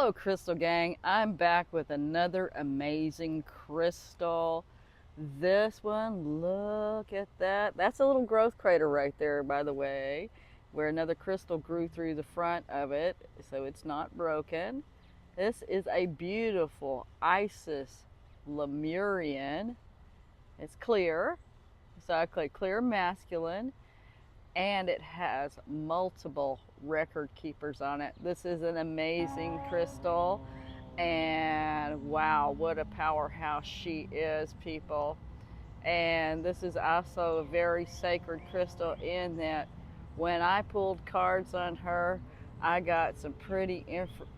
Hello, Crystal Gang. I'm back with another amazing crystal. This one, look at that. That's a little growth crater right there, by the way, where another crystal grew through the front of it, so it's not broken. This is a beautiful Isis Lemurian. It's clear, exactly clear masculine, and it has multiple record keepers on it. This is an amazing crystal, and wow, what a powerhouse she is, people. And this is also a very sacred crystal in that when I pulled cards on her, I got some pretty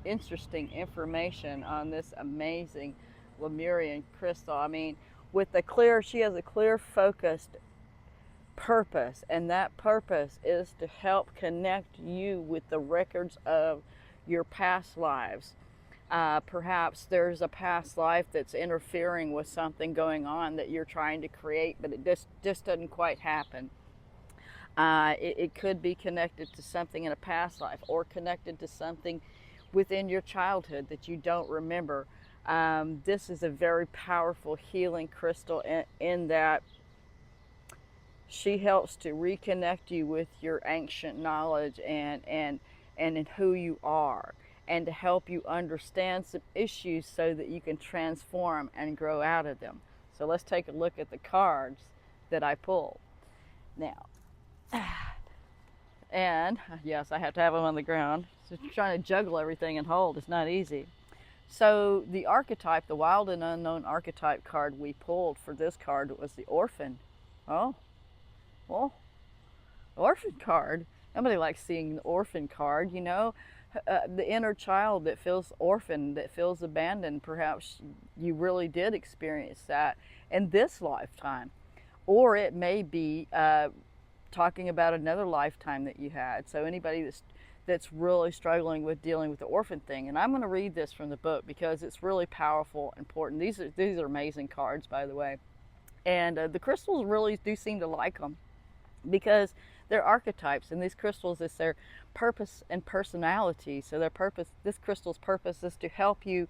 interesting information on this amazing Lemurian crystal. I mean, with the clear, she has a clear focused purpose, and that purpose is to help connect you with the records of your past lives. Perhaps there's a past life that's interfering with something going on that you're trying to create, but it just doesn't quite happen. It could be connected to something in a past life or connected to something within your childhood that you don't remember. This is a very powerful healing crystal in that she helps to reconnect you with your ancient knowledge and in who you are, and to help you understand some issues so that you can transform and grow out of them. So let's take a look at the cards that I pulled. Now, and yes, I have to have them on the ground. So trying to juggle everything and hold is not easy. So the archetype, the wild and unknown archetype card we pulled for this card was the orphan. Oh, well, orphan card. Nobody likes seeing the orphan card, you know. The inner child that feels orphaned, that feels abandoned. Perhaps you really did experience that in this lifetime. Or it may be talking about another lifetime that you had. So anybody that's really struggling with dealing with the orphan thing. And I'm going to read this from the book because it's really powerful, important. These are amazing cards, by the way. And the crystals really do seem to like them, because they're archetypes, and these crystals is their purpose and personality. So their purpose, this crystal's purpose, is to help you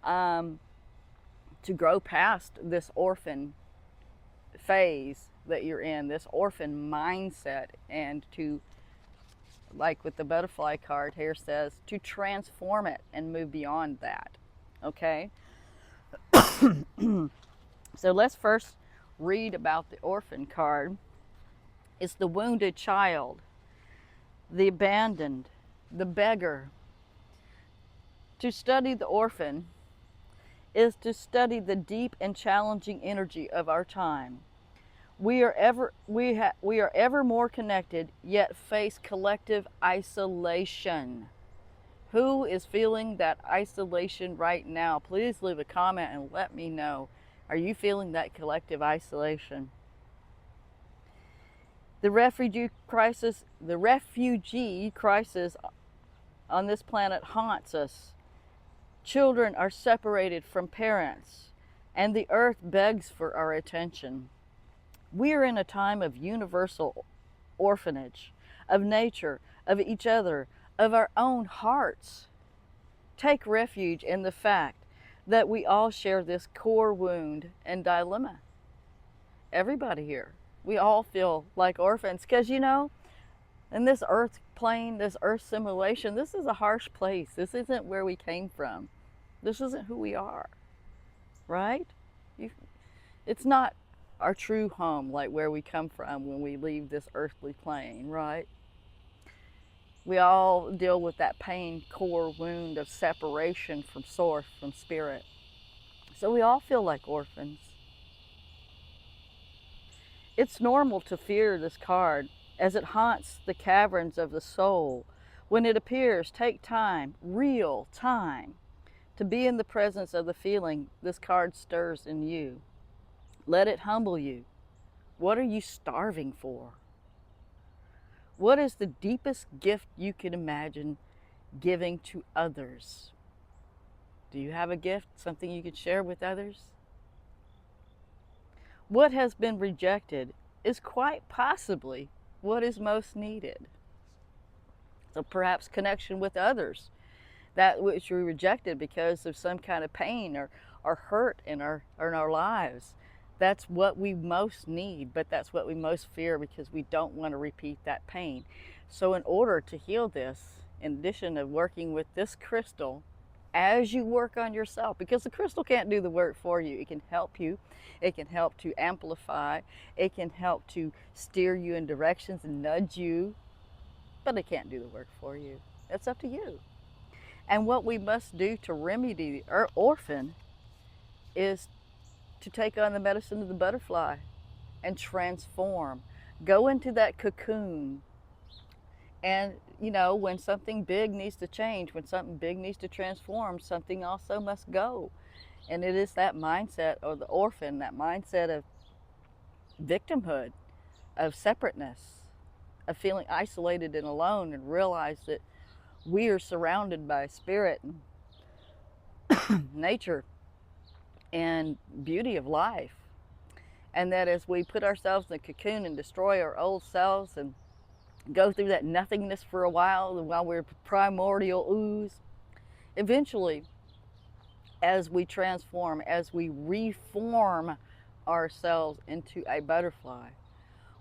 to grow past this orphan phase that you're in, this orphan mindset, and to, like with the butterfly card here says, to transform it and move beyond that. Okay? So let's first read about the orphan card. It's the wounded child, the abandoned, the beggar. To study the orphan is to study the deep and challenging energy of our time. We are ever more connected, yet face collective isolation. Who is feeling that isolation right now? Please leave a comment and let me know. Are you feeling that collective isolation? The refugee crisis on this planet haunts us. Children are separated from parents, and the earth begs for our attention. We are in a time of universal orphanage, of nature, of each other, of our own hearts. Take refuge in the fact that we all share this core wound and dilemma. Everybody here. We all feel like orphans because, you know, in this earth plane, this earth simulation, this is a harsh place. This isn't where we came from. This isn't who we are, right? It's not our true home, like where we come from when we leave this earthly plane, right? We all deal with that pain core wound of separation from source, from spirit. So we all feel like orphans. It's normal to fear this card as it haunts the caverns of the soul. When it appears, take time, real time, to be in the presence of the feeling this card stirs in you. Let it humble you. What are you starving for? What is the deepest gift you can imagine giving to others? Do you have a gift, something you could share with others? What has been rejected is quite possibly what is most needed. So perhaps connection with others that which we rejected because of some kind of pain or hurt in our lives. That's what we most need, but that's what we most fear because we don't want to repeat that pain. So in order to heal this, in addition to working with this crystal, as you work on yourself, because the crystal can't do the work for you, it can help you, it can help to amplify, it can help to steer you in directions and nudge you, but it can't do the work for you. It's up to you. And what we must do to remedy the orphan is to take on the medicine of the butterfly and transform. Go into that cocoon. And, you know, when something big needs to change, when something big needs to transform, something also must go. And it is that mindset of the orphan, that mindset of victimhood, of separateness, of feeling isolated and alone, and realize that we are surrounded by spirit and nature and beauty of life. And that as we put ourselves in the cocoon and destroy our old selves and go through that nothingness for a while we're primordial ooze, eventually, as we transform, as we reform ourselves into a butterfly,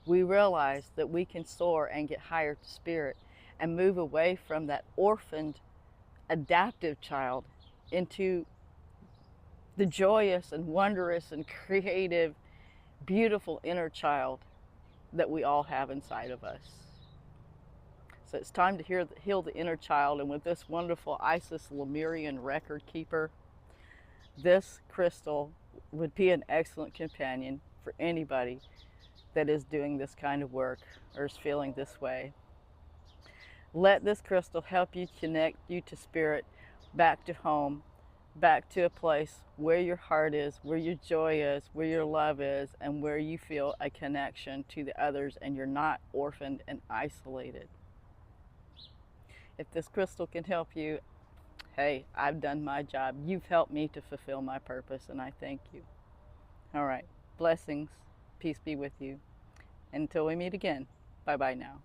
we realize that we can soar and get higher to spirit and move away from that orphaned, adaptive child into the joyous and wondrous and creative, beautiful inner child that we all have inside of us. So it's time to heal the inner child, and with this wonderful Isis Lemurian record keeper, this crystal would be an excellent companion for anybody that is doing this kind of work or is feeling this way. Let this crystal help you connect you to spirit, back to home, back to a place where your heart is, where your joy is, where your love is, and where you feel a connection to the others and you're not orphaned and isolated. If this crystal can help you, hey, I've done my job. You've helped me to fulfill my purpose, and I thank you. All right. Blessings. Peace be with you. Until we meet again. Bye-bye now.